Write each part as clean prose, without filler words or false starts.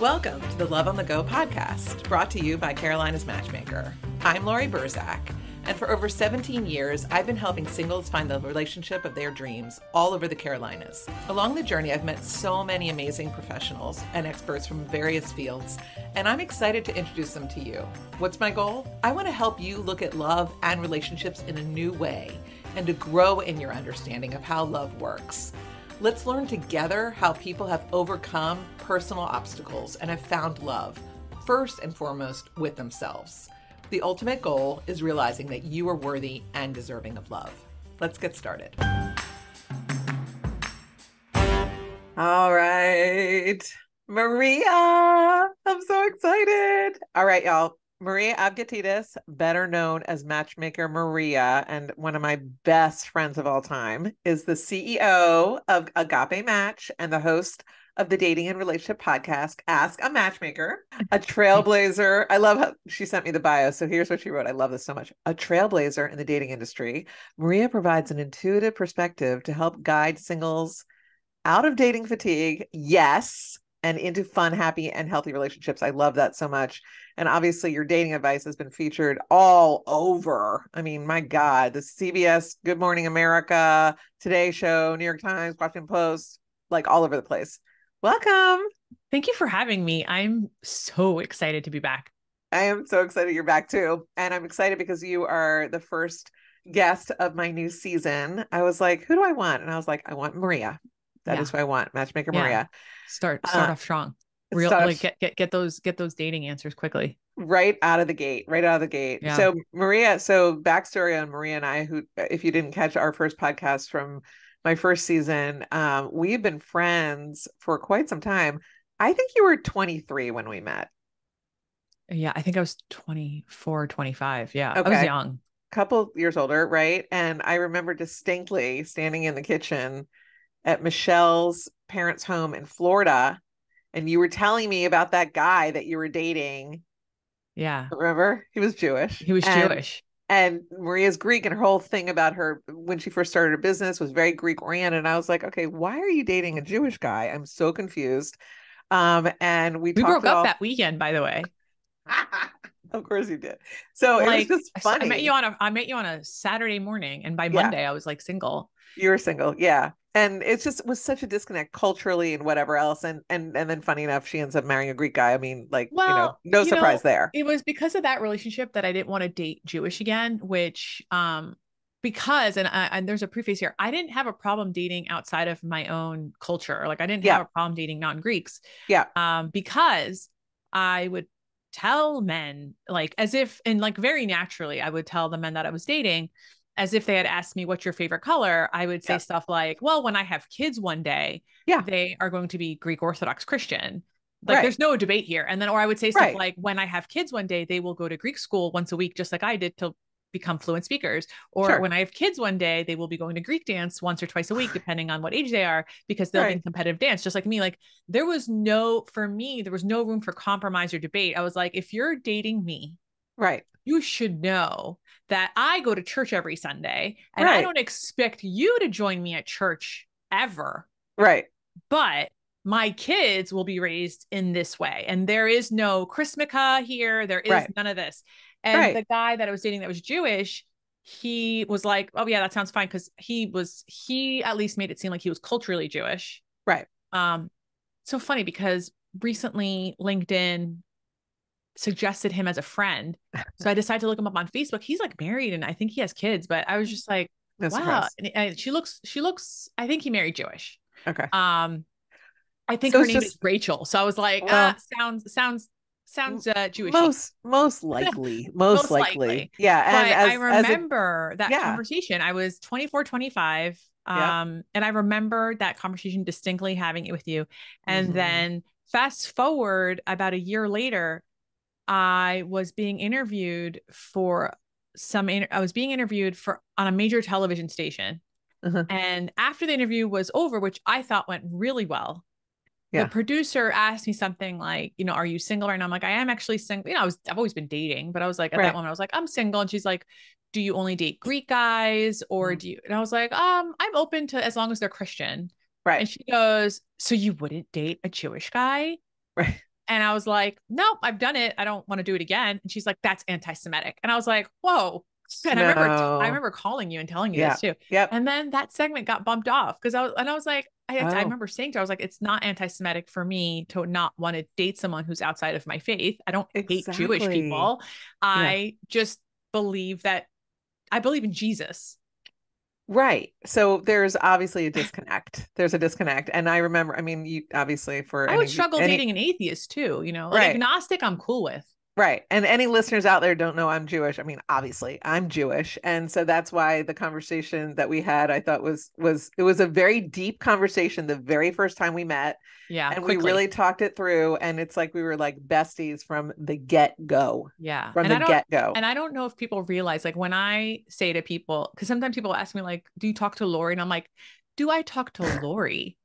Welcome to the Love on the Go podcast, brought to you by Carolina's Matchmaker. I'm Lori Burzak, and for over 17 years, I've been helping singles find the relationship of their dreams all over the Carolinas. Along the journey, I've met so many amazing professionals and experts from various fields, and I'm excited to introduce them to you. What's my goal? I want to help you look at love and relationships in a new way and to grow in your understanding of how love works. Let's learn together how people have overcome personal obstacles and have found love, first and foremost with themselves. The ultimate goal is realizing that you are worthy and deserving of love. Let's get started. All right, Maria, I'm so excited. All right, y'all. Maria Avgitidis, better known as Matchmaker Maria, and one of my best friends of all time, is the CEO of Agape Match and the host of the dating and relationship podcast, Ask a Matchmaker, a trailblazer. I love how she sent me the bio. So here's what she wrote. I love this so much. A trailblazer in the dating industry, Maria provides an intuitive perspective to help guide singles out of dating fatigue. Yes. And into fun, happy, and healthy relationships. I love that so much. And obviously your dating advice has been featured all over. I mean, my God, the CBS Good Morning America, Today Show, New York Times, Washington Post, like all over the place. Welcome. Thank you for having me. I'm so excited to be back. I am so excited you're back too. And I'm excited because you are the first guest of my new season. I was like, who do I want? And I was like, I want Maria. That is who I want. Matchmaker Maria. Start off strong. Get those dating answers quickly. Right out of the gate. Yeah. So Maria, backstory on Maria and I, who, if you didn't catch our first podcast from my first season, we've been friends for quite some time. I think you were 23 when we met. Yeah, I think I was 24, 25. Yeah, okay. I was young. Couple years older, right? And I remember distinctly standing in the kitchen at Michelle's parents' home in Florida, and you were telling me about that guy that you were dating. Yeah. Remember? He was Jewish. Jewish. And Maria's Greek, and her whole thing about her when she first started her business was very Greek oriented. And I was like, okay, why are you dating a Jewish guy? I'm so confused. And we broke up that weekend, by the way. Of course you did. So it was just funny. I met you on a Saturday morning, and by Monday I was like single. You were single, yeah. And it just was such a disconnect culturally and whatever else. And then funny enough, she ends up marrying a Greek guy. I mean, like, no surprise there. It was because of that relationship that I didn't want to date Jewish again, which, because, and there's a preface here, I didn't have a problem dating outside of my own culture. Like I didn't have a problem dating non-Greeks. Yeah. Because I would tell men, like, as if, and like very naturally, I would tell the men that I was dating, as if they had asked me, what's your favorite color? I would say stuff like, well, when I have kids one day, they are going to be Greek Orthodox Christian. Like there's no debate here. And then, or I would say stuff like, when I have kids one day, they will go to Greek school once a week, just like I did, to become fluent speakers. Or when I have kids one day, they will be going to Greek dance once or twice a week, depending on what age they are, because they'll be in competitive dance, just like me. Like for me, there was no room for compromise or debate. I was like, if you're dating me, you should know that I go to church every Sunday, and I don't expect you to join me at church ever. Right. But my kids will be raised in this way. And there is no Chrismica here. There is none of this. And the guy that I was dating that was Jewish, he was like, oh yeah, that sounds fine. Cause he at least made it seem like he was culturally Jewish. Right. So funny because recently LinkedIn suggested him as a friend. So I decided to look him up on Facebook. He's like married and I think he has kids, but I was just like, wow. And she looks, I think he married Jewish. Okay. I think her name is Rachel. So I was like, sounds Jewish. Most likely. Most likely. Yeah. And I remember that conversation. I was 24, 25. And I remember that conversation distinctly, having it with you. And then fast forward about a year later, I was being interviewed on a major television station. And after the interview was over, which I thought went really well, the producer asked me something like, are you single right now? I'm like, I am actually single. I've always been dating, but I was like, at that moment, I was like, I'm single. And she's like, do you only date Greek guys or do you? And I was like, I'm open to, as long as they're Christian. Right. And she goes, so you wouldn't date a Jewish guy? Right. And I was like, nope, I've done it. I don't want to do it again. And she's like, that's anti-Semitic. And I was like, whoa. And I No. remember calling you and telling you Yeah. this too. Yep. And then that segment got bumped off because I was like, I Oh, remember saying to her, I was like, it's not anti-Semitic for me to not want to date someone who's outside of my faith. I don't hate Jewish exactly. people. Yeah. I just believe that I believe in Jesus. Right. So there's obviously a disconnect. There's a disconnect. And I remember, I mean, you obviously for I would struggle any, dating an atheist too, like right. agnostic, I'm cool with. Right. And any listeners out there don't know I'm Jewish. I mean, obviously, I'm Jewish. And so that's why the conversation that we had, I thought was it was a very deep conversation the very first time we met. Yeah, And we quickly. really talked it through. And it's like we were like besties from the get-go. Yeah. From the get-go. And I don't know if people realize like when I say to people, because sometimes people ask me, like, do you talk to Lori? And I'm like, do I talk to Lori?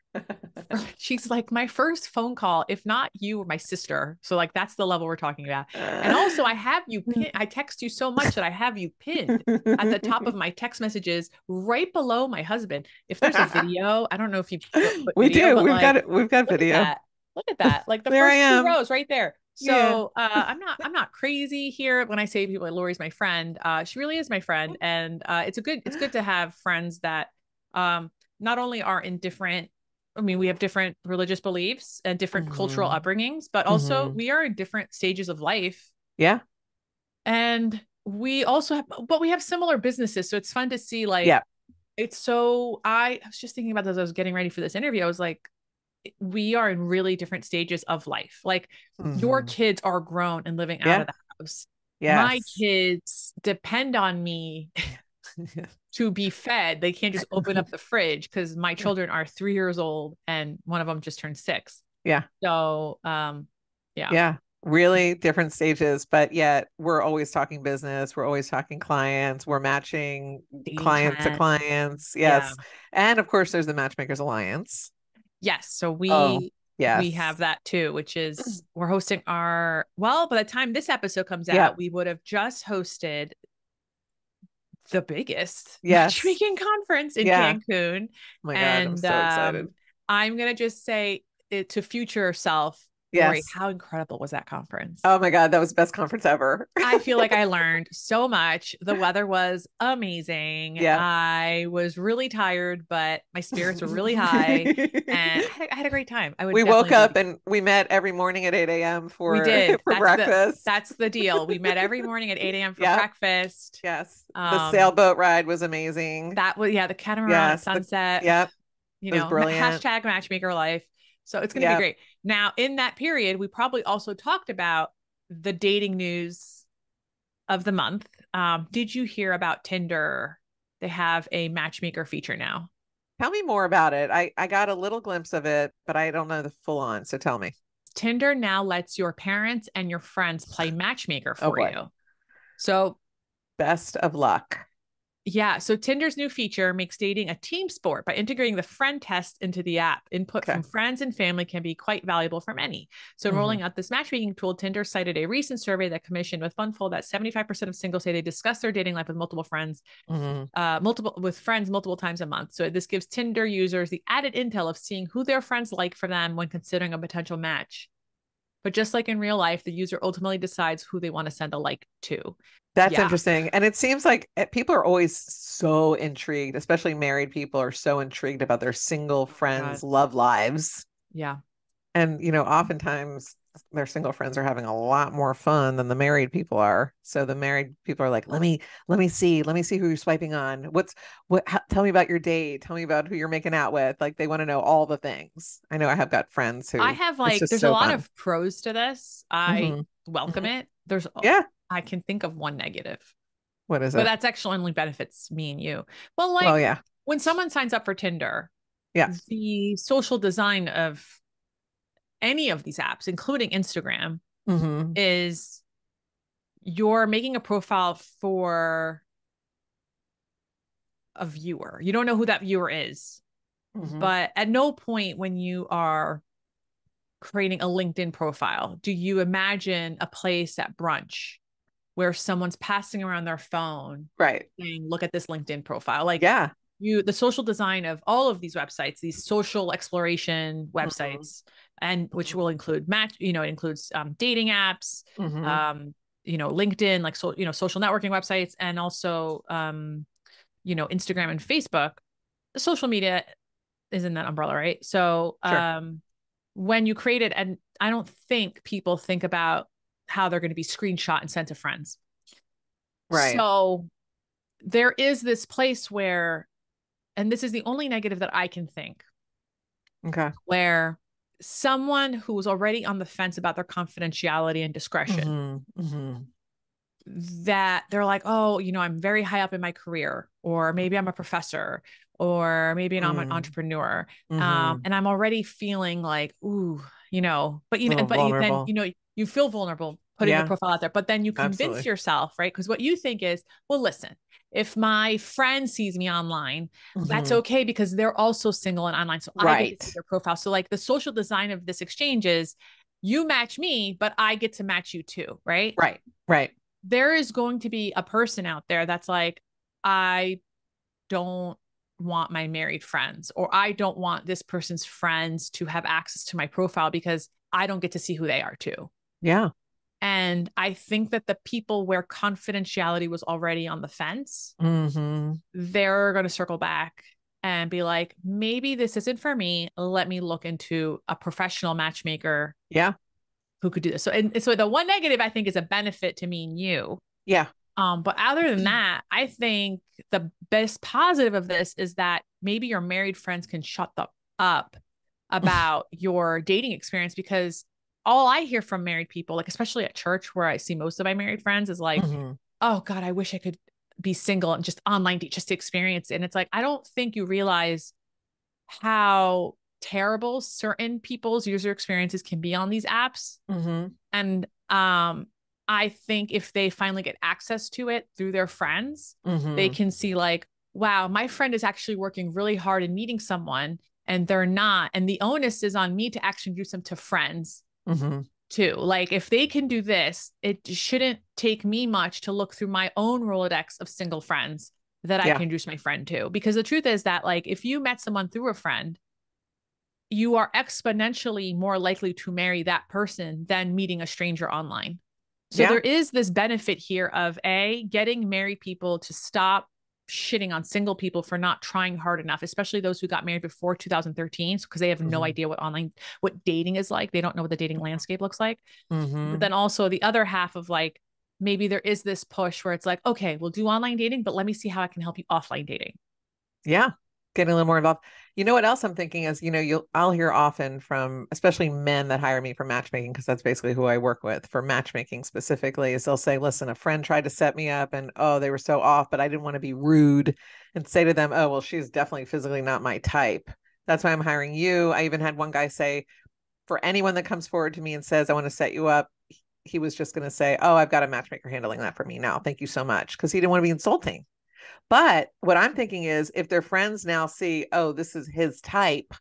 She's like my first phone call, if not you or my sister. So like that's the level we're talking about. And also I have you pinned. I text you so much that I have you pinned at the top of my text messages right below my husband. If there's a video, I don't know if you put We video, do. but We've got like it. We've got look at video. that. Look at that. Like the There I first two am. rows right there. Yeah. So I'm not crazy here when I say people like Lori's my friend. She really is my friend. And it's good to have friends that not only are in different, I mean, we have different religious beliefs and different cultural Hmm. upbringings, but also Hmm. we are in different stages of life. Yeah. And we also have, but we have similar businesses. So it's fun to see like, Yeah. it's so, I was just thinking about this as I was getting ready for this interview. I was like, we are in really different stages of life. Like your Hmm. kids are grown and living out Yeah. of the house. My Yes. kids depend on me to be fed. They can't just open up the fridge because my children are 3 years old and one of them just turned 6. Yeah. So, yeah, Yeah. Really different stages, but yet we're always talking business. We're always talking clients. We're matching dating client to trends. clients. Yeah. Yes. And of course, there's the Matchmakers Alliance. Yes. So Oh, we yes. have that too, which is we're hosting our, well, by the time this episode comes Yep. out, we would have just hosted the biggest Yes. matchmaking conference in Yeah. Cancun. Oh my God, I'm And so excited. I'm going to just say it to future self, Lori, Yes. how incredible was that conference? Oh my God, that was the best conference ever. I feel like I learned so much. The weather was amazing. Yeah. I was really tired, but my spirits were really high and I had a great time. I would We woke definitely do it up again. and we met every morning at 8 a.m. We for did. for breakfast. That's the deal. We met every morning at 8 a.m. for Yep. breakfast. Yes. The Um, sailboat ride was amazing. that was, yeah, the catamaran at Yes. The sunset, Yep. It was brilliant. hashtag matchmaker life. So it's going to be Yep. great. Now, in that period, we probably also talked about the dating news of the month. Did you hear about Tinder? They have a matchmaker feature now. Tell me more about it. I got a little glimpse of it, but I don't know the full on. So tell me. Tinder now lets your parents and your friends play matchmaker Oh for boy. you. So Best of luck. yeah, so Tinder's new feature makes dating a team sport by integrating the friend test into the app. Input Okay. from friends and family can be quite valuable for many. So, in Hmm. rolling out this matchmaking tool, Tinder cited a recent survey that commissioned with Funful that 75% of singles say they discuss their dating life with multiple friends, Hmm. multiple times a month. So, this gives Tinder users the added intel of seeing who their friends like for them when considering a potential match. But just like in real life, the user ultimately decides who they want to send a like to. That's Yeah. interesting. And it seems like people are always so intrigued, especially married people are so intrigued about their single Oh my God. friends' love lives. Yeah. And, oftentimes their single friends are having a lot more fun than the married people are. So the married people are like, let me see who you're swiping on. Tell me about your date. Tell me about who you're making out with. Like they want to know all the things. I know I have got friends I who have it's like, just there's a so lot fun. of pros to this. I Hmm. welcome Hmm. it. Yeah. I can think of one negative, What is but it? that's actually only benefits me and you. Well, Well, like yeah. when someone signs up for Tinder, Yeah. the social design of any of these apps, including Instagram, Hmm. is you're making a profile for a viewer. You don't know who that viewer is, Hmm. but at no point when you are creating a LinkedIn profile do you imagine a place at brunch where someone's passing around their phone Right. saying, look at this LinkedIn profile. Like Yeah. the social design of all of these websites, these social exploration Hmm. websites, and which will include it includes dating apps, Mm-hmm. LinkedIn, like social networking websites, and also Instagram and Facebook. The social media is in that umbrella, right? So Sure. when you create it, and I don't think people think about how they're going to be screenshot and sent to friends. Right. So there is this place where, and this is the only negative that I can think, Okay. where someone who's already on the fence about their confidentiality and discretion, Mm-hmm. Mm-hmm. that they're like, oh, I'm very high up in my career, or maybe I'm a professor, or maybe I'm an entrepreneur. Mm-hmm. And I'm already feeling like, ooh, but A little then, vulnerable. you feel vulnerable putting the Yeah, profile out there, but then you convince absolutely. yourself, right? Because what you think is, well, listen, if my friend sees me online, that's Mm-hmm. okay because they're also single and online. So I get to see Right. their profile. So like the social design of this exchange is you match me, but I get to match you too, right? Right. Right. There is going to be a person out there that's like, I don't want my married friends, or I don't want this person's friends to have access to my profile because I don't get to see who they are too. Yeah. And I think that the people where confidentiality was already on the fence, Mm-hmm. they're going to circle back and be like, maybe this isn't for me. Let me look into a professional matchmaker Yeah. who could do this. So the one negative I think is a benefit to me and you. Yeah. But other than that, I think the best positive of this is that maybe your married friends can shut up about your dating experience, because all I hear from married people, like especially at church where I see most of my married friends, is like, Mm-hmm. oh God, I wish I could be single and just online date just to experience it. And it's like, I don't think you realize how terrible certain people's user experiences can be on these apps. Mm-hmm. And I think if they finally get access to it through their friends, they Mm-hmm. can see like, wow, my friend is actually working really hard and meeting someone and they're not. And the onus is on me to actually introduce them to friends Mm-hmm. too. Like if they can do this, it shouldn't take me much to look through my own Rolodex of single friends that I Yeah. can introduce my friend to. Because the truth is that like if you met someone through a friend, you are exponentially more likely to marry that person than meeting a stranger online. So Yeah. there is this benefit here of getting married people to stop shitting on single people for not trying hard enough, especially those who got married before 2013, because they have no Mm-hmm. idea what dating is like. They don't know what the dating landscape looks like. But Mm-hmm. then also the other half of like, maybe there is this push where it's like, okay, we'll do online dating, but let me see how I can help you offline dating. Yeah. Getting a little more involved. You know what else I'm thinking is, I'll hear often from especially men that hire me for matchmaking, because that's basically who I work with for matchmaking specifically, is they'll say, listen, a friend tried to set me up and oh, they were so off, but I didn't want to be rude and say to them, oh, well, she's definitely physically not my type. That's why I'm hiring you. I even had one guy say, for anyone that comes forward to me and says, I want to set you up, he was just going to say, oh, I've got a matchmaker handling that for me now. Thank you so much. Because he didn't want to be insulting. But what I'm thinking is if their friends now see, oh, this is his type,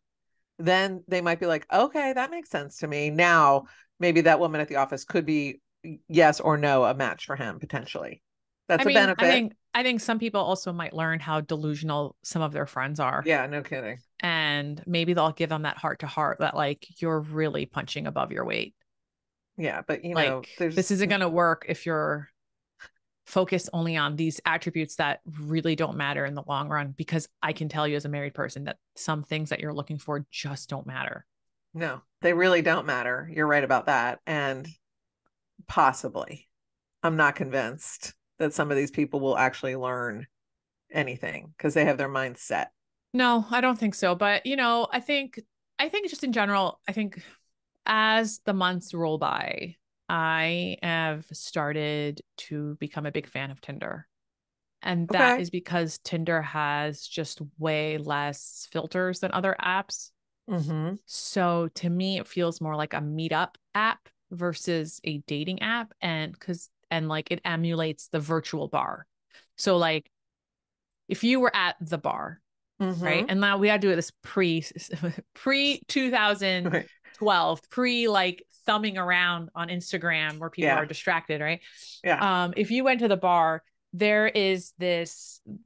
then they might be like, okay, that makes sense to me. Now, maybe that woman at the office could be yes or no a match for him potentially. I That's a mean, I benefit. think I think some people also might learn how delusional some of their friends are. Yeah, no kidding. And maybe they'll give them that heart to heart that like you're really punching above your weight. Yeah, but Like this there's isn't going to work if you're focused only on these attributes that really don't matter in the long run, because I can tell you as a married person that some things that you're looking for just don't matter. no, they really don't matter. You're right about that. And possibly, I'm not convinced that some of these people will actually learn anything because they have their minds set. No, I don't think so, but I think just in general, I think as the months roll by, I have started to become a big fan of Tinder. And that Okay. is because Tinder has just way less filters than other apps. Mm-hmm. So to me, it feels more like a meetup app versus a dating app. And like it emulates the virtual bar. So like if you were at the bar, right? Mm-hmm. And now we had to do this pre 2012, pre like thumbing around on Instagram where people are Yeah. distracted, right? Yeah. If you went to the bar, there is the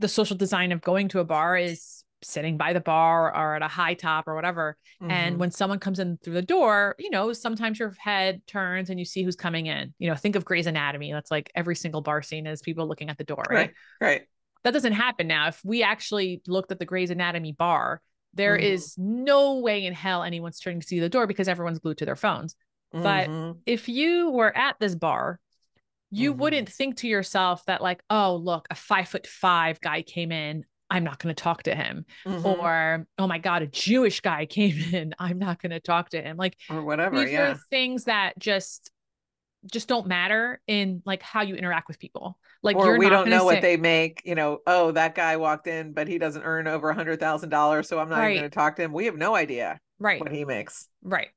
social design of going to a bar is sitting by the bar or at a high top or whatever. And Mm-hmm. when someone comes in through the door, sometimes your head turns and you see who's coming in. Think of Grey's Anatomy. That's like every single bar scene is people looking at the door, right? Right. Right. That doesn't happen now. If we actually looked at the Grey's Anatomy bar, there Mm-hmm. is no way in hell anyone's turning to see the door because everyone's glued to their phones. But Mm-hmm. if you were at this bar, you Mm-hmm. wouldn't think to yourself that, like, oh, look, a 5'5" guy came in. I'm not going to talk to him. Mm-hmm. Or, oh my God, a Jewish guy came in. I'm not going to talk to him. Like, Or whatever. these are Yeah. things that just don't matter in like how you interact with people. Like, Or you're we not don't going to know what say, they make, oh, that guy walked in, but he doesn't earn over $100,000, so I'm not even going right, to talk to him. We have no idea right, what he makes. right.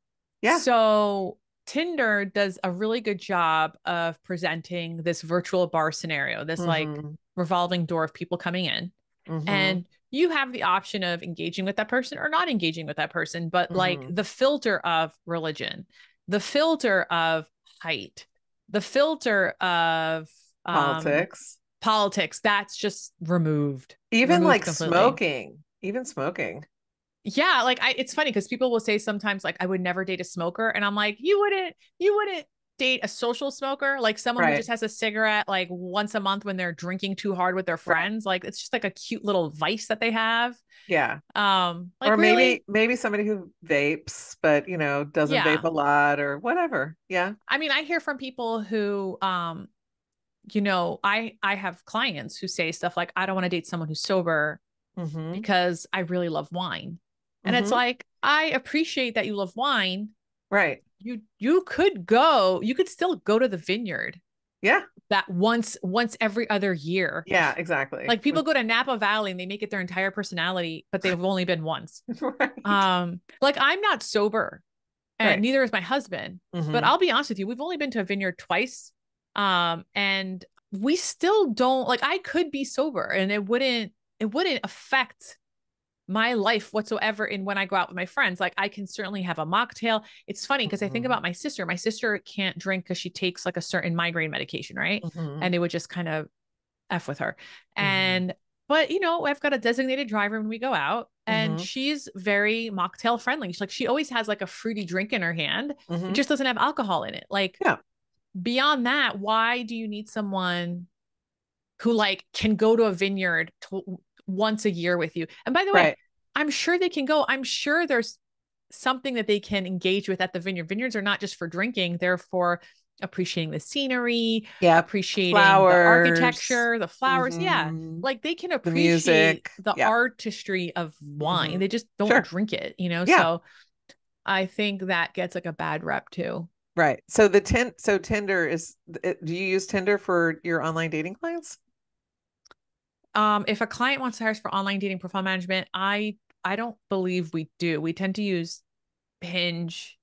Yeah. So Tinder does a really good job of presenting this virtual bar scenario, this like Mm-hmm. revolving door of people coming in. Mm-hmm. And you have the option of engaging with that person or not engaging with that person, but like Mm-hmm. the filter of religion, the filter of height, the filter of um Politics. politics, that's just removed, Even removed like completely. smoking. Even smoking. Yeah, like it's funny because people will say sometimes like I would never date a smoker, and I'm like, you wouldn't date a social smoker, like someone who Right. just has a cigarette like once a month when they're drinking too hard with their Right. friends. Like it's just like a cute little vice that they have. Yeah. Like Or really, maybe somebody who vapes, but doesn't vape yeah. a lot or whatever. Yeah. I mean, I hear from people who I have clients who say stuff like, I don't want to date someone who's sober Mm-hmm. because I really love wine. And it's Mm-hmm. like, I appreciate that you love wine. Right. You could still go to the vineyard Yeah. that once every other year. Yeah, exactly. Like people go to Napa Valley and they make it their entire personality, but they've only been once. Right. Like I'm not sober and Right. neither is my husband. But Mm-hmm. I'll be honest with you, we've only been to a vineyard twice. And we still don't like I could be sober and it wouldn't affect my life whatsoever in when I go out with my friends. Like I can certainly have a mocktail. It's funny because I think Mm-hmm. about my sister. My sister can't drink because she takes like a certain migraine medication, right? Mm-hmm. And it would just kind of F with her. Mm-hmm. And but I've got a designated driver when we go out, and Mm-hmm. she's very mocktail friendly. She always has like a fruity drink in her hand. It Mm-hmm. just doesn't have alcohol in it. Like Yeah. beyond that, why do you need someone who like can go to a vineyard once a year with you? And by the way, Right. I'm sure they can go. I'm sure there's something that they can engage with at the vineyard. Vineyards are not just for drinking, they're for appreciating the scenery, Yeah. appreciating the Flowers. architecture, the flowers. Yeah. Mm-hmm. Like they can The appreciate music. the Yeah. artistry of wine. Mm-hmm. They just don't Sure. drink it, Yeah. So I think that gets like a bad rep too. Right. So Tinder do you use Tinder for your online dating clients? If a client wants to hire us for online dating profile management, I don't believe we do. We tend to use Hinge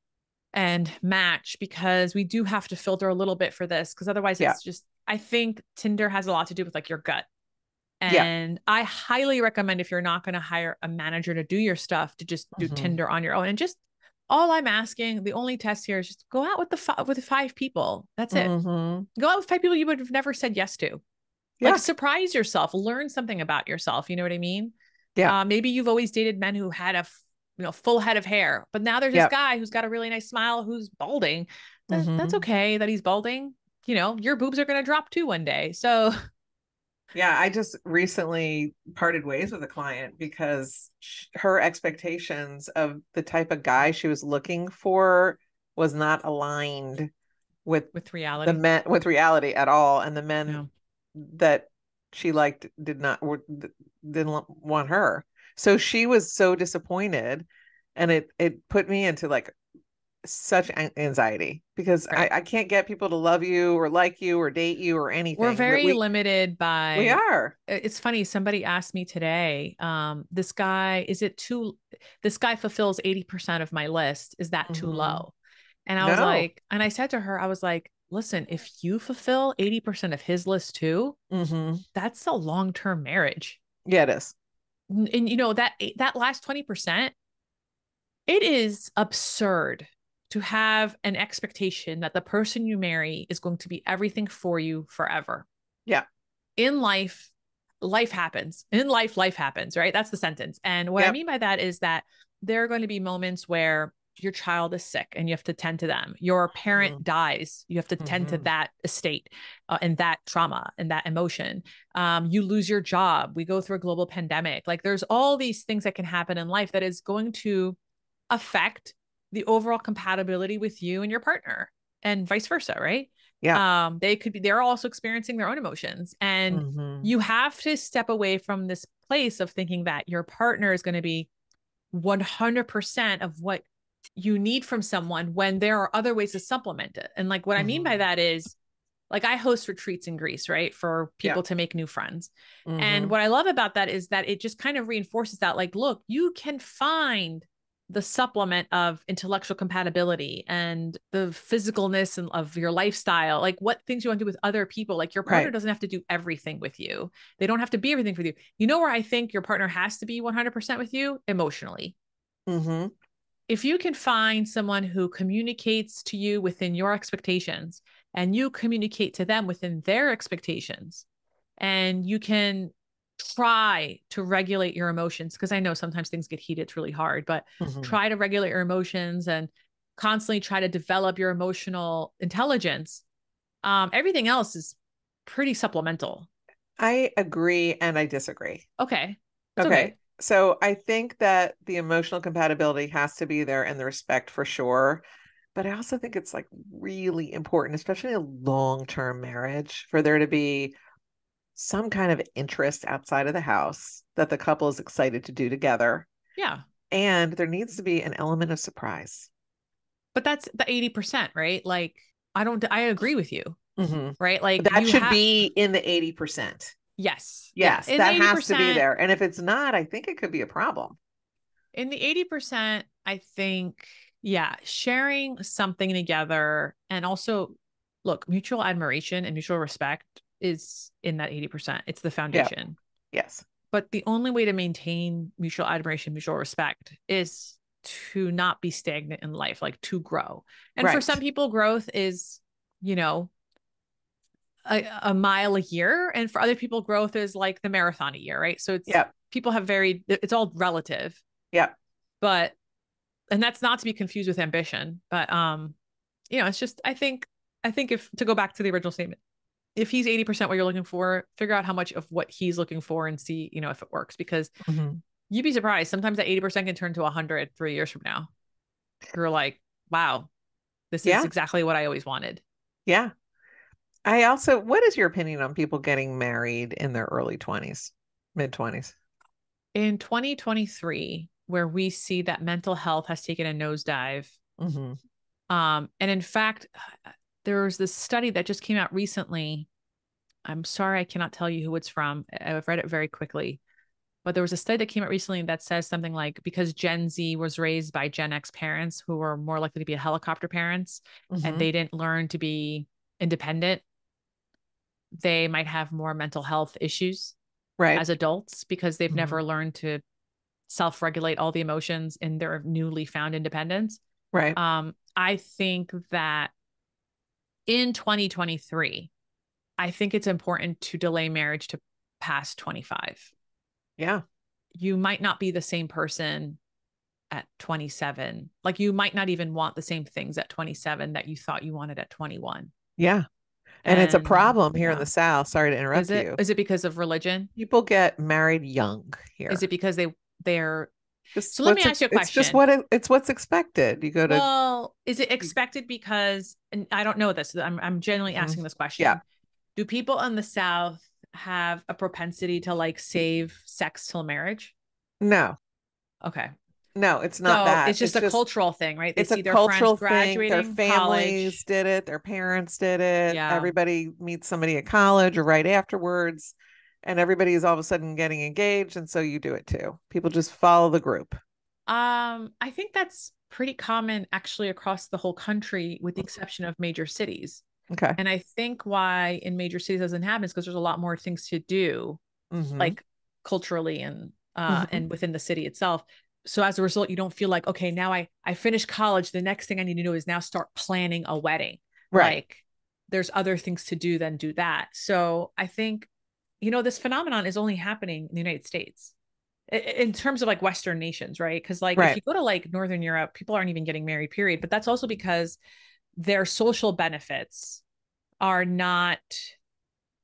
and Match because we do have to filter a little bit for this because otherwise Yeah. it's just I think Tinder has a lot to do with like your gut. Yeah. And I highly recommend if you're not going to hire a manager to do your stuff to just do Mm-hmm. Tinder on your own and just all I'm asking, the only test here is just go out with with 5 people. That's it. Mm-hmm. Go out with 5 people you would have never said yes to. Like Yeah. surprise yourself, learn something about yourself. You know what I mean? Yeah. Maybe you've always dated men who had a full head of hair, but now there's this Yeah. guy who's got a really nice smile who's balding. That's Mm-hmm. okay that he's balding. Your boobs are going to drop too one day. So Yeah, I just recently parted ways with a client because her expectations of the type of guy she was looking for was not aligned with with the reality, men with reality at all, and the men yeah, that she liked didn't want her. So she was so disappointed, and it put me into like such anxiety because right. I can't get people to love you or like you or date you or We're anything. very limited We by are. it's funny. Somebody asked me today, this guy fulfills 80% of my list. Is that too Mhm. low? And I was No. like, and I said to her, I was like, listen, if you fulfill 80% of his list too, Hmm. that's a long-term marriage. Yeah, it is. And that last 20%, it is absurd to have an expectation that the person you marry is going to be everything for you forever Yeah. in life. life happens. In life, life happens, right? That's the sentence. And what I Yep. mean by that is that there are going to be moments where your child is sick and you have to tend to them. Your parent Mm-hmm. dies. You have to tend to Mm-hmm. that estate and that trauma and that emotion. You lose your job. We go through a global pandemic. Like there's all these things that can happen in life that is going to affect the overall compatibility with you and your partner and vice versa, right? Yeah. They're also experiencing their own emotions. And Mm-hmm. you have to step away from this place of thinking that your partner is going to be 100% of what you need from someone when there are other ways to supplement it. And like what I mean by Mm-hmm. that is like I host retreats in Greece, right? For Yeah. people to make new friends. And Mm-hmm. what I love about that is that it just kind of reinforces that, like, look, you can find the supplement of intellectual compatibility and the physicalness and of your lifestyle, like what things you want to do with other people. Like your partner Right. doesn't have to do everything with you. They don't have to be everything for you. You know where I think your partner has to be 100% with you? Emotionally. Mm-hmm. If you can find someone who communicates to you within your expectations and you communicate to them within their expectations, and you can try to regulate your emotions, because I know sometimes things get heated, it's really hard, but Mm-hmm. try to regulate your emotions and constantly try to develop your emotional intelligence. Everything else is pretty supplemental. I agree and I disagree. Okay. That's Okay. okay. So I think that the emotional compatibility has to be there and the respect for sure. But I also think it's like really important, especially in a long-term marriage, for there to be some kind of interest outside of the house that the couple is excited to do together. Yeah. And there needs to be an element of surprise. But that's the 80%, right? Like, I agree with you, Hmm. right? Like, That you should have, be in the 80%. yes. Yeah. Yes, that has to be In there. And if it's not, I think it could be a problem. the 80%, I think, yeah, sharing something together and also, look, mutual admiration and mutual respect is in that 80%. It's the Yeah. foundation. Yes. But the only way to maintain mutual admiration, mutual respect is to not be stagnant in life, like to grow. And for some Right. people, growth is, you know, a mile a year. And for other people, growth is like the marathon a year, right? So Yep. people have it's all relative, Yep. but, and that's not to be confused with ambition, but, it's just, I think if to go back to the original statement, if he's 80% what you're looking for, figure out how much of what he's looking for and see, if it works, because Hmm. you'd be surprised. Sometimes that 80% can turn to 100 3 years from now. You're like, wow, this is Yeah. exactly what I always wanted. Yeah. What is your opinion on people getting married in their early 20s, mid 20s? In 2023, where we see that mental health has taken a nosedive. Hmm. And in fact, there was this study that just came out recently. I'm sorry, I cannot tell you who it's from. I've read it very quickly. But there was a study that came out recently that says something like because Gen Z was raised by Gen X parents who were more likely to be helicopter parents and Hmm. they didn't learn to be independent, they might have more mental health issues Right. as adults because they've Hmm. never learned to self regulate all the emotions in their newly found independence. Right. I think that in 2023, I think it's important to delay marriage to past 25. Yeah. You might not be the same person at 27. Like you might not even want the same things at 27 that you thought you wanted at 21. Yeah. And it's a And problem here in the yeah, South. Sorry to is interrupt it you. is it because of religion? People get married young Is it here. because they're Just so let me ask you a it's just question. it's what's expected. You go to Well, is it you, expected because, and I don't know this, I'm genuinely mhm. asking this Yeah. question. Do people in the South have a propensity to like save sex till marriage? No. Okay. No, it's not So that. it's just a cultural thing, right? They It's a see their friends cultural thing. Their graduating families college. did it, their parents did it. Yeah. Everybody meets somebody at college or right afterwards, and everybody is all of a sudden getting engaged, and so you do it too. People just follow the group. I think that's pretty common actually across the whole country, with the exception of major cities. Okay. And I think why in major cities doesn't happen is because there's a lot more things to do, Hmm. like culturally Hmm. and within the city itself. So as a result, you don't feel like, okay, now I finished college. The next thing I need to do is now start planning a wedding. Right. Like there's other things to do than do that. So I think this phenomenon is only happening in the United States in terms of like Western nations, right? Because like if Right. you go to like Northern Europe, people aren't even getting married, period. But that's also because their social benefits are not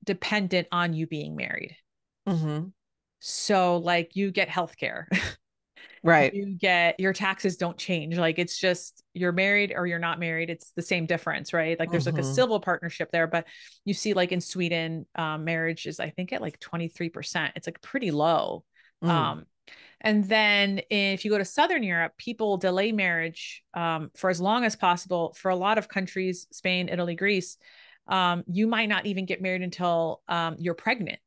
dependent on you being married. Mm-hmm. So like you get healthcare, Right. you get your taxes don't change. Like it's just you're married or you're not married. It's the same difference, right? Like there's like a Mm-hmm. civil partnership there, but you see like in Sweden, marriage is I think at like 23%. It's like pretty low. Mm. Um, and then if you go to Southern Europe, people delay marriage for as long as possible. For a lot of countries, Spain, Italy, Greece, you might not even get married until you're pregnant.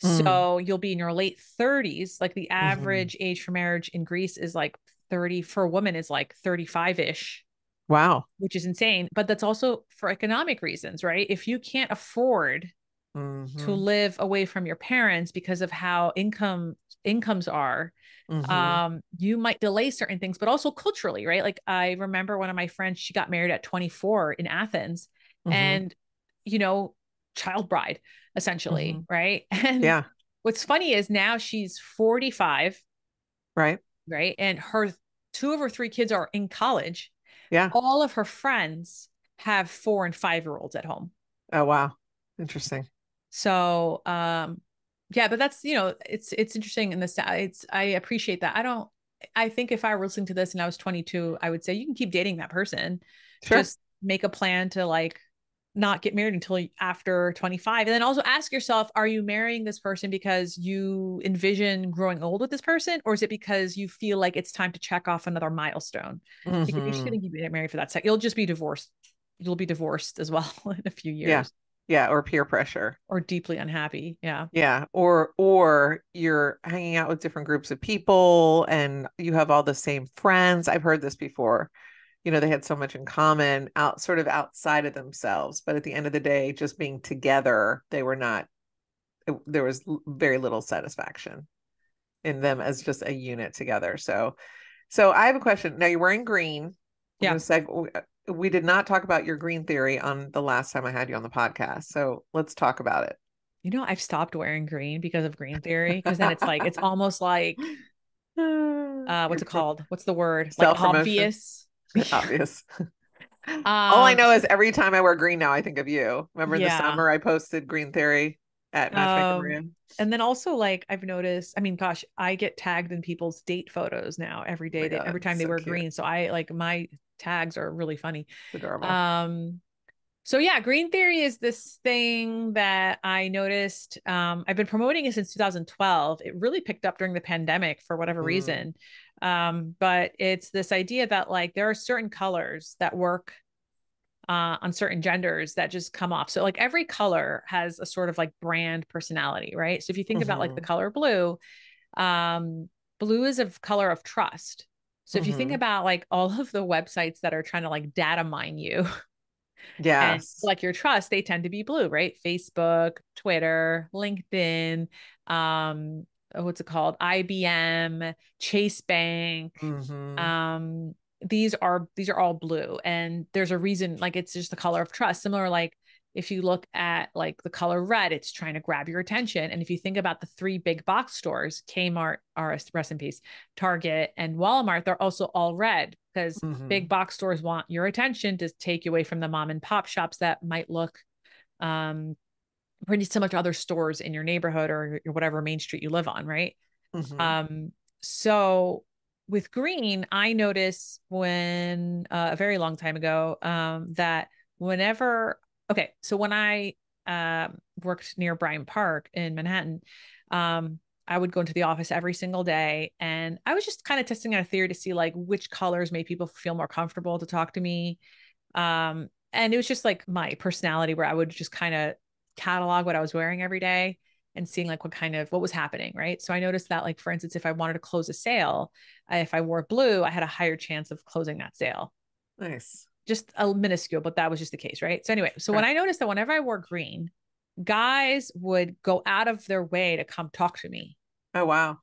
Mm. So you'll be in your late 30s. Like the Mm-hmm. average age for marriage in Greece is like 30, for a woman is like 35-ish, Wow. which is insane. But that's also for economic reasons, right? If you can't afford to Mm-hmm. live away from your parents because of how incomes are, Mm-hmm. you might delay certain things, but also culturally, right? Like I remember one of my friends, she got married at 24 in Athens, Mm-hmm. and you know, child bride Mm-hmm. essentially, right? And Yeah. what's funny is now she's 45, Right. right? And her two of her three kids are in college. Yeah. All of her friends have 4 and 5 year olds at home. Oh, wow. Interesting. So, yeah, but that's, it's interesting in this. I appreciate that. I think if I were listening to this and I was 22, I would say you can keep dating that person. Sure. Just make a plan to like not get married until after 25. And then also ask yourself, are you marrying this person because you envision growing old with this person? Or is it because you feel like it's time to check off another milestone? Because you're just Mm-hmm. going to get married for that sec. You'll just be divorced. You'll be divorced as well in a few Yeah. years, Yeah. Or peer pressure. or deeply unhappy. Yeah. Yeah. Or you're hanging out with different groups of people and you have all the same friends. I've heard this before. They had so much in common out sort of outside of themselves, but at the end of the day, just being together, they were not, there was very little satisfaction in them as just a unit together. So I have a question. Now you're wearing green. We're Yeah. going to say we did not talk about your green theory on the last time I had you on the podcast. So let's talk about I've stopped wearing green because of green theory. Because then it's almost like, it. what's it called? What's the word? Like Self-promotion, obvious. obvious. All I know So is every time I wear green now, I think of you. Remember in the yeah. summer I posted green theory at Matchmaker Maria? And then also like I've noticed, I mean, gosh, I get tagged in people's date photos now every Oh my day, every God, time they so wear cute. green. So I like my tags are really funny. It's adorable. Um, So yeah, green theory is this thing that I noticed. I've been promoting it since 2012. It really picked up during the pandemic for whatever Mm, reason. But it's this idea that like there are certain colors that work on certain genders that just come off. So like every color has a sort of like brand personality, right? So if you think about like the mm-hmm, color blue, um, blue is a color of trust. So if you think mm-hmm. about like all of the websites that are trying to like data mine you, and Yes. like your trust, they tend to be blue, right? Facebook, Twitter, LinkedIn, what's it called? IBM, Chase Bank. Mm-hmm, Um, these are all blue, and there's a reason. Like it's just the color of trust. Similar, like if you look at like the color red, it's trying to grab your attention. And if you think about the three big box stores, Kmart, rest in peace, Target, and Walmart, they're also all red because mm-hmm, big box stores want your attention to take you away from the mom and pop shops that might look um, pretty similar to other stores in your neighborhood or whatever main street you live on, right? mm-hmm. So with green, I noticed when a very long time ago that whenever, okay, so when I worked near Bryant Park in Manhattan, um, I would go into the office every single day, and I was just kind of testing out a theory to see like which colors made people feel more comfortable to talk to me. And it was just like my personality where I would just kind of catalog what I was wearing every day and seeing like what was happening. Right. So I noticed that, like, for instance, if I wanted to close a sale, if I wore blue, I had a higher chance of closing that sale. Nice. Just a minuscule, but that was just the case. Right. So anyway, so when Sure. I noticed that whenever I wore green, guys would go out of their way to come talk to me. Oh, wow.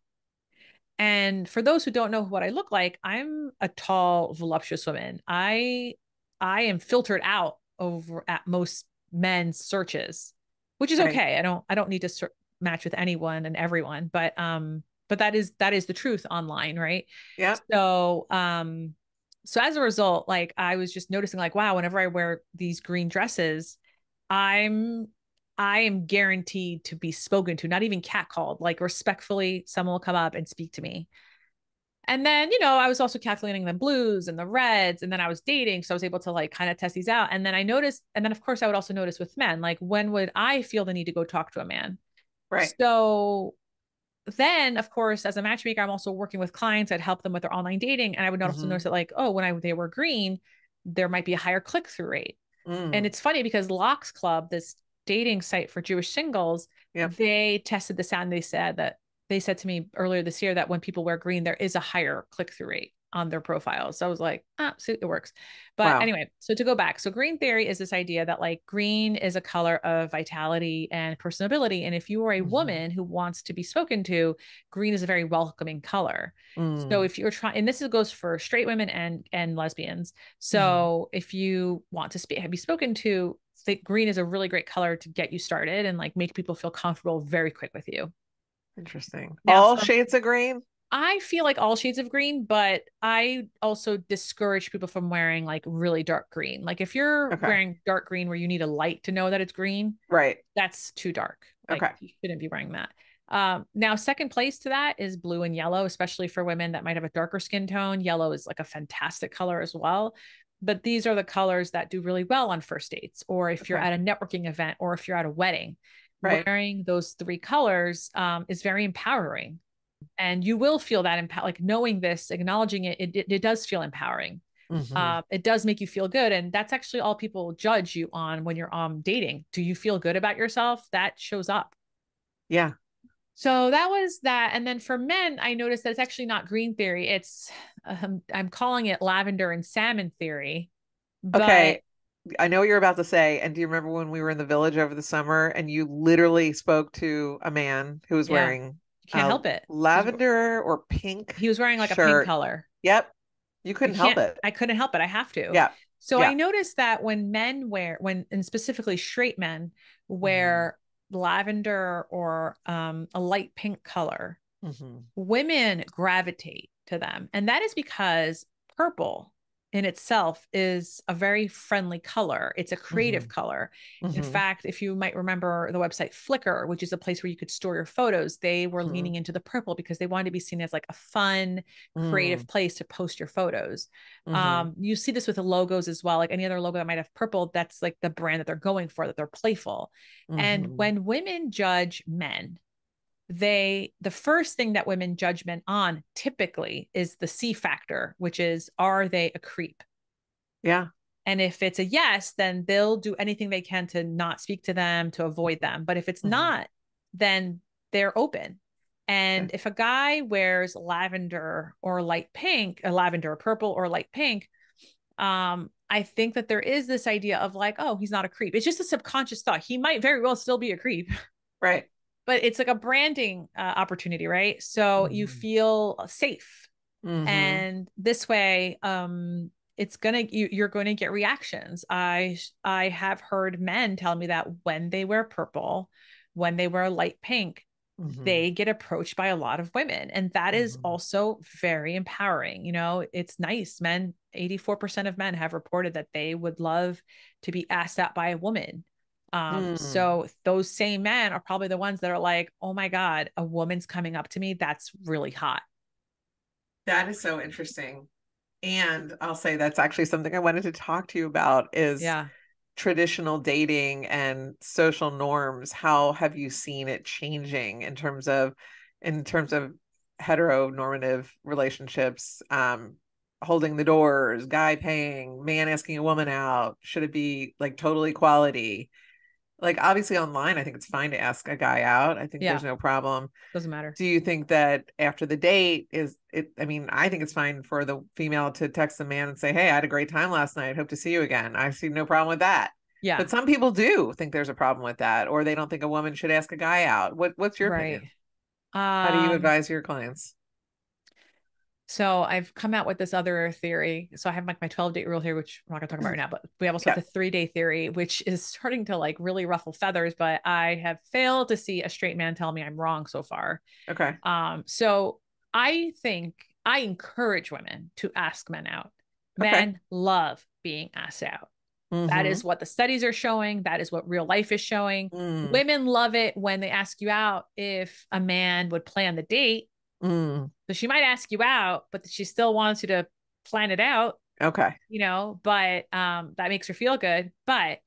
And for those who don't know what I look like, I'm a tall, voluptuous woman. I am filtered out over at most men's searches, which is Right. okay. I don't need to match with anyone and everyone, but that is the truth online, right? Yep. So so as a result, like I was just noticing like, wow, whenever I wear these green dresses, I'm I am guaranteed to be spoken to, not even catcalled, like respectfully, someone will come up and speak to me. And then, I was also calculating the blues and the reds, and then I was dating. So I was able to like kind of test these out. And then I noticed, and then of course, I would also notice with men, like when would I feel the need to go talk to a man? Right. So then, of course, as a matchmaker, I'm also working with clients. I'd help them with their online dating. And I would also Mm-hmm. notice that, like, oh, they were green, there might be a higher click through rate. And Mm. it's funny because Locks Club, this dating site for Jewish singles, Yep. they tested this out and they said to me earlier this year that when people wear green, there is a higher click through rate on their profiles. So I was like, so it works. But Wow. anyway, so to go back, so green theory is this idea that like green is a color of vitality and personability. And if you are a Mm-hmm. woman who wants to be spoken to, green is a very welcoming color. So Mm. if you're trying, and goes for straight women and lesbians. Mm-hmm. So if you want to be spoken to, think green is a really great color to get you started and like make people feel comfortable very quick with you. Interesting. Now, All shades of green? I feel like all shades of green, but I also discourage people from wearing like really dark green. Like if you're Okay. wearing dark green where you need a light to know that it's green, Right. that's too dark. Like Okay. you shouldn't be wearing that. Now, second place to that is blue and yellow, especially for women that might have a darker skin tone. Yellow is like a fantastic color as well. But these are the colors that do really well on first dates, or if you're Okay. at a networking event, or if you're at a wedding. Right. Wearing those three colors is very empowering, and you will feel that like knowing this, acknowledging it does feel empowering. Mm-hmm. It does make you feel good, and that's actually all people judge you on when you're dating. Do you feel good about yourself? That shows up. Yeah. So that was that. And then for men, I noticed that it's actually not green theory. It's I'm calling it lavender and salmon theory. But Okay. I know what you're about to say. And do you remember when we were in the village over the summer and you literally spoke to a man who was yeah, wearing you can't a help it. lavender or pink He was wearing like a pink shirt? color. Yep. You couldn't help it. I couldn't help it. I have to. Yeah. So I Yeah. noticed that when and specifically straight men Mm-hmm. wear lavender or a light pink color, Mm-hmm. women gravitate to them. And that is because purple in itself is a very friendly color. It's a creative Mm-hmm. color. In Mm-hmm. fact, if you might remember the website Flickr, which is a place where you could store your photos, they were Mm-hmm. leaning into the purple because they wanted to be seen as like a fun, creative place to post your photos. Mm-hmm. You see this with the logos as well. Like any other logo that might have purple, that's like the brand that they're going for, that they're playful. And Mm-hmm. when women judge men, the first thing that women judge men on typically is the C factor, which is, are they a creep? Yeah. And if it's a yes, then they'll do anything they can to not speak to them, to avoid them. But if it's Mm-hmm. not, then they're open. Okay. And if a guy wears lavender or light pink, a lavender or purple or light pink, I think that there is this idea of like, oh, he's not a creep. It's just a subconscious thought. He might very well still be a creep. Right. But it's like a branding opportunity, right? So you Mm-hmm. feel safe, Mm-hmm. and this way, you're going to get reactions. I have heard men tell me that when they wear purple, when they wear light pink, Mm-hmm. they get approached by a lot of women, and that is Mm-hmm. also very empowering. It's nice. 84% of men have reported that they would love to be asked out by a woman. Mm. So those same men are probably the ones that are like, oh my God, a woman's coming up to me. That's really hot. That is so interesting. And I'll say that's actually something I wanted to talk to you about is Yeah. traditional dating and social norms. How have you seen it changing in terms of heteronormative relationships? Holding the doors, guy paying, man asking a woman out. Should it be like total equality? Like obviously online, I think it's fine to ask a guy out. I think Yeah. there's no problem. Doesn't matter. Do you think that after the date is it? I mean, I think it's fine for the female to text the man and say, "Hey, I had a great time last night. Hope to see you again." I see no problem with that. Yeah. But some people do think there's a problem with that, or they don't think a woman should ask a guy out. What's your opinion? Right. How do you Um, advise your clients? So I've come out with this other theory. So I have like my 12-date rule here, which we're not going to talk about right now, but we also have Yeah. the 3-day theory, which is starting to like really ruffle feathers, but I have failed to see a straight man tell me I'm wrong so far. Okay. So I think I encourage women to ask men out. Okay. Men love being asked out. That Mm-hmm. is what the studies are showing. That is what real life is showing. Mm. Women love it when they ask you out if a man would plan the date. Mm. So she might ask you out, but she still wants you to plan it out, Okay. but that makes her feel good. But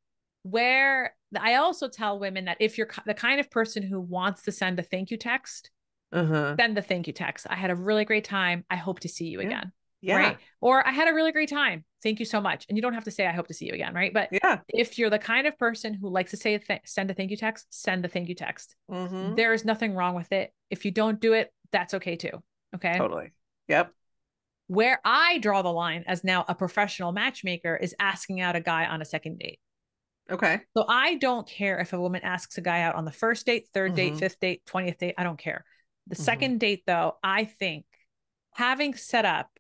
where I also tell women that if you're the kind of person who wants to send a thank you text, Uh-huh. send the thank you text. I had a really great time. I hope to see you Yeah. again. Yeah. Right. Or I had a really great time. Thank you so much. And you don't have to say, I hope to see you again. Right. But Yeah. if you're the kind of person who likes to say, send a thank you text, send the thank you text. Mm-hmm. There is nothing wrong with it. If you don't do it, that's okay too. Okay. Totally. Yep. Where I draw the line as now a professional matchmaker is asking out a guy on a second date. Okay. So I don't care if a woman asks a guy out on the first date, third date, Mm-hmm. fifth date, 20th date. I don't care. The Mm-hmm. second date, though, I think having set up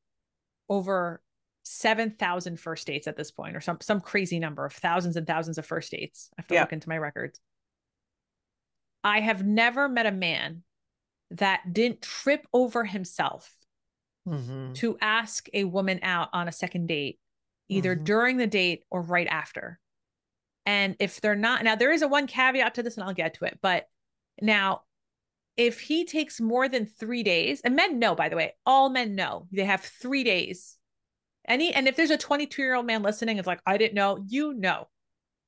over 7,000 first dates at this point, or some crazy number of thousands and thousands of first dates. I have to look Yep. into my records. I have never met a man that didn't trip over himself Mm-hmm. to ask a woman out on a second date, either Mm-hmm. during the date or right after. And if they're not, now there is a one caveat to this, and I'll get to it. But now, if he takes more than 3 days, and men know, by the way, all men know they have 3 days. And if there's a 22-year-old man listening, it's like, I didn't know, you know.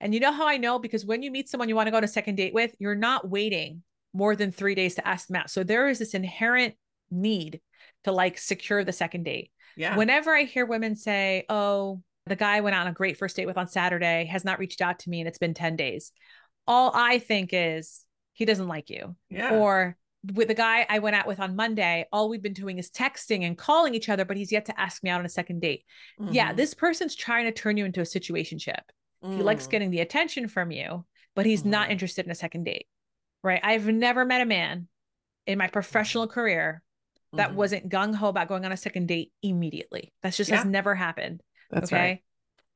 And you know how I know? Because when you meet someone you want to go on a second date with, you're not waiting more than 3 days to ask them out. So there is this inherent need to like secure the second date. Yeah. Whenever I hear women say, oh, the guy I went on a great first date with on Saturday has not reached out to me and it's been 10 days. All I think is he doesn't like you. Yeah. Or with the guy I went out with on Monday, all we've been doing is texting and calling each other, but he's yet to ask me out on a second date. Yeah, Mm-hmm. this person's trying to turn you into a situationship. He likes Mm. getting the attention from you, but he's not Mm-hmm. interested in a second date. Right. I've never met a man in my Mm-hmm. professional career that Mm-hmm. wasn't gung ho about going on a second date immediately. That just has Yeah. never happened. That's right. Okay.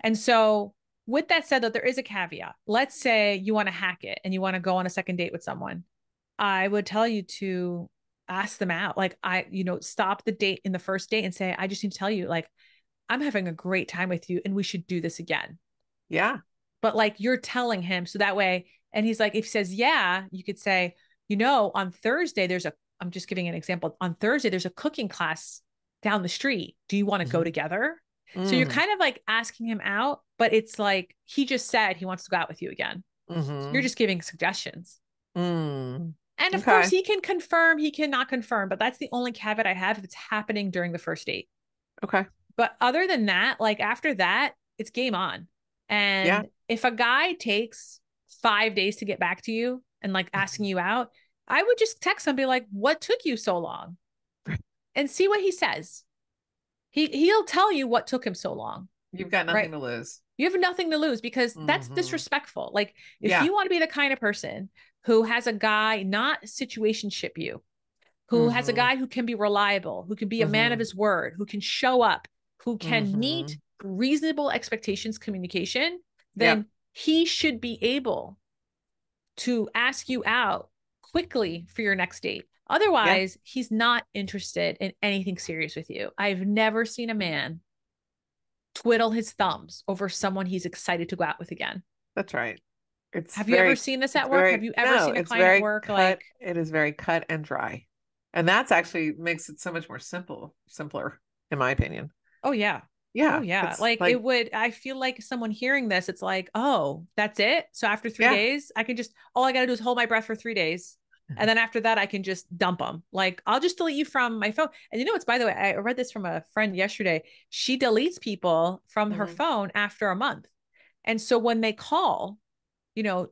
And so, with that said, though, there is a caveat. Let's say you want to hack it and you want to go on a second date with someone. I would tell you to ask them out. Like, stop the date in the first date and say, I just need to tell you, like, I'm having a great time with you and we should do this again. Yeah. But like, you're telling him so that way. And he's like, if he says, yeah, you could say, on Thursday, I'm just giving an example. On Thursday, there's a cooking class down the street. Do you want to go Mm-hmm. together? So you're Mm. kind of like asking him out, but it's like he just said he wants to go out with you again. So you're Mm-hmm. just giving suggestions. Mm. And of course, Okay. he can confirm, he cannot confirm, but that's the only caveat I have if it's happening during the first date. Okay. But other than that, like after that, it's game on. Yeah. And if a guy takes 5 days to get back to you and like asking Mhm. you out, I would just text him and be like, what took you so long? And see what he says. He'll tell you what took him so long, You've got right? nothing to lose. You have nothing to lose because that's Mm-hmm. disrespectful. Like if Yeah. you want to be the kind of person who has a guy not situationship you, who has a Mm-hmm. guy who can be reliable, who can be a man of Mm-hmm. his word, who can show up, who can Mm-hmm. meet reasonable expectations communication, Yep. then he should be able to ask you out quickly for your next date. Yeah. Otherwise, he's not interested in anything serious with you. I've never seen a man twiddle his thumbs over someone he's excited to go out with again. That's right. It's Have you ever very, seen this it's at work? Have very, you ever no, seen a it's client at very work cut. like, It is very cut and dry. And that's actually makes it so much more simpler, in my opinion. oh, yeah. Oh, Yeah. yeah. It's Like like, I feel like someone hearing this, it's like, oh, that's it. So after three yeah. days, all I got to do is hold my breath for 3 days. And then after that, I can just dump them. Like, I'll just delete you from my phone. And it's, by the way, I read this from a friend yesterday. She deletes people from her Mm-hmm. phone after a month. And so when they call, you know,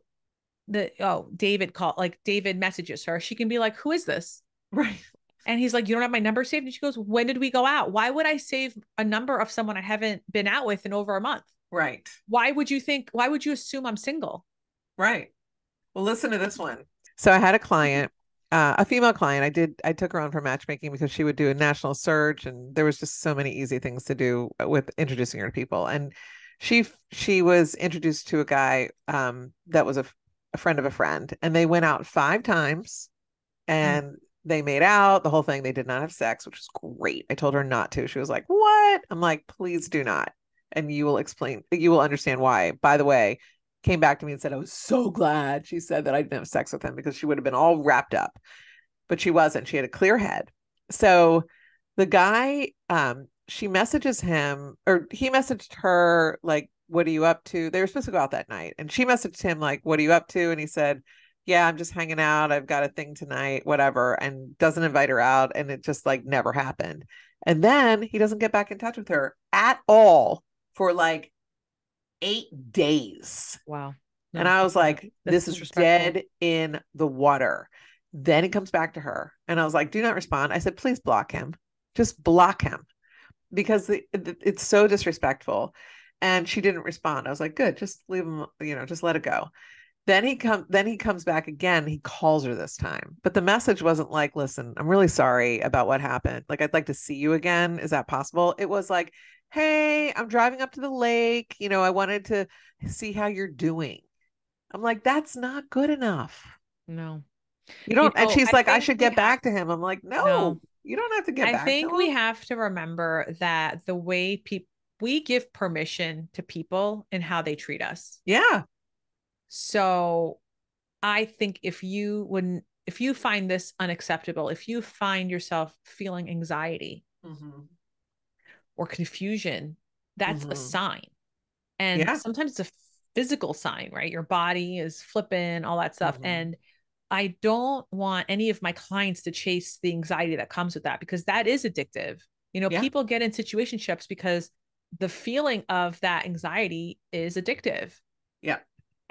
David messages her. She can be like, who is this? Right. And he's like, you don't have my number saved? And she goes, when did we go out? Why would I save a number of someone I haven't been out with in over a month? Right. Why would you assume I'm single? Right. Well, listen to this one. So I had a client. a female client. I took her on for matchmaking because she would do a national search, and there was just so many easy things to do with introducing her to people. And she was introduced to a guy that was a friend of a friend, and they went out 5 times, Mm. and they made out the whole thing. They did not have sex, which was great. I told her not to. She was like, "What?" I'm like, "Please do not." And you will understand why. By the way, came back to me and said, "I was so glad," she said, "that I didn't have sex with him, because she would have been all wrapped up." But she wasn't. She had a clear head. So the guy, she messages him, or he messaged her, like, "What are you up to?" They were supposed to go out that night. And she messaged him, like, "What are you up to?" And he said, "Yeah, I'm just hanging out. I've got a thing tonight, whatever," and doesn't invite her out. And it just like never happened. And then he doesn't get back in touch with her at all for like 8 days. Wow. And No, I was like, that's this is disrespectful. dead in the water. Then he comes back to her. And I was like, "Do not respond." I said, "Please block him. Just block him," because it's so disrespectful. And she didn't respond. I was like, "Good, just leave him, just let it go." Then he comes back again. He calls her this time. But the message wasn't like, "Listen, I'm really sorry about what happened. Like, I'd like to see you again. Is that possible?" It was like, "Hey, I'm driving up to the lake. I wanted to see how you're doing." I'm like, "That's not good enough." No. You don't, and she's I like, "I think should get back to him." I'm like, "No, no, you don't have to get I back to think we him." have to remember that the way people we give permission to people and how they treat us. Yeah. So I think if you find this unacceptable, if you find yourself feeling anxiety Hmm. or confusion, that's a Hmm. sign. And Yeah. sometimes it's a physical sign, right? Your body is flipping, all that stuff. Hmm. And I don't want any of my clients to chase the anxiety that comes with that, because that is addictive. Yeah. People get in situationships because the feeling of that anxiety is addictive. Yeah.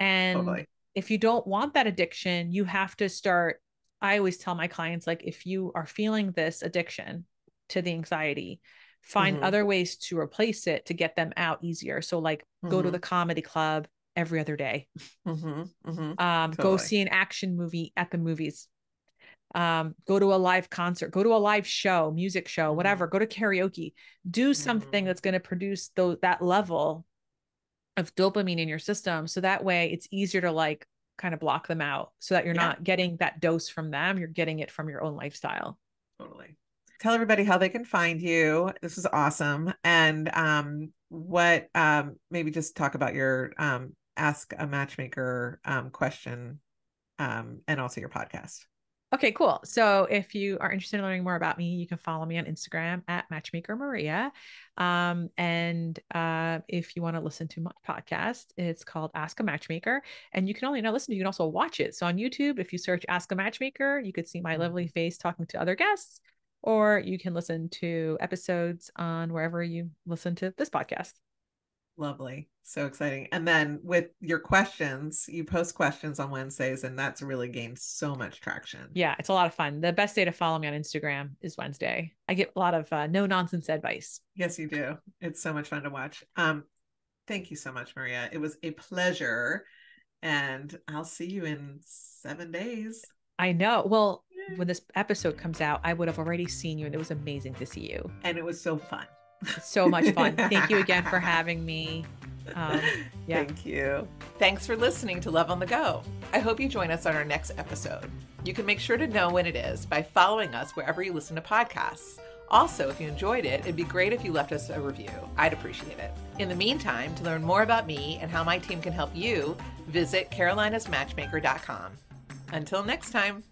And Totally. if you don't want that addiction, you have to start. I always tell my clients, like, if you are feeling this addiction to the anxiety, find Hmm. other ways to replace it to get them out easier. So, like, go to Hmm. the comedy club every other day. Hmm. Hmm. Go Totally. see an action movie at the movies. Go to a live concert, go to a live show, music show, whatever, Hmm. go to karaoke, do something Hmm. that's going to produce that level of dopamine in your system. So that way it's easier to like kind of block them out so that you're Yeah. not getting that dose from them. You're getting it from your own lifestyle. Totally. Tell everybody how they can find you. This is awesome. And what maybe just talk about your ask a matchmaker question, and also your podcast. Okay, cool. So if you are interested in learning more about me, you can follow me on Instagram at Matchmaker Maria. And if you want to listen to my podcast, it's called Ask a Matchmaker. And you can only not listen to, you can also watch it. So on YouTube, if you search Ask a Matchmaker, you could see my lovely face talking to other guests, or you can listen to episodes on wherever you listen to this podcast. Lovely. So exciting. And then with your questions, you post questions on Wednesdays, and that's really gained so much traction. Yeah, it's a lot of fun. The best day to follow me on Instagram is Wednesday. I get a lot of no nonsense advice. Yes, you do. It's so much fun to watch. Thank you so much, Maria. It was a pleasure. And I'll see you in 7 days. I know. Well, Yay. when this episode comes out, I would have already seen you, and it was amazing to see you. And it was so fun. It's so much fun. Thank you again for having me. Yeah. Thank you. Thanks for listening to Love on the Go. I hope you join us on our next episode. You can make sure to know when it is by following us wherever you listen to podcasts. Also, if you enjoyed it, it'd be great if you left us a review. I'd appreciate it. In the meantime, to learn more about me and how my team can help you, visit carolinasmatchmaker.com. Until next time.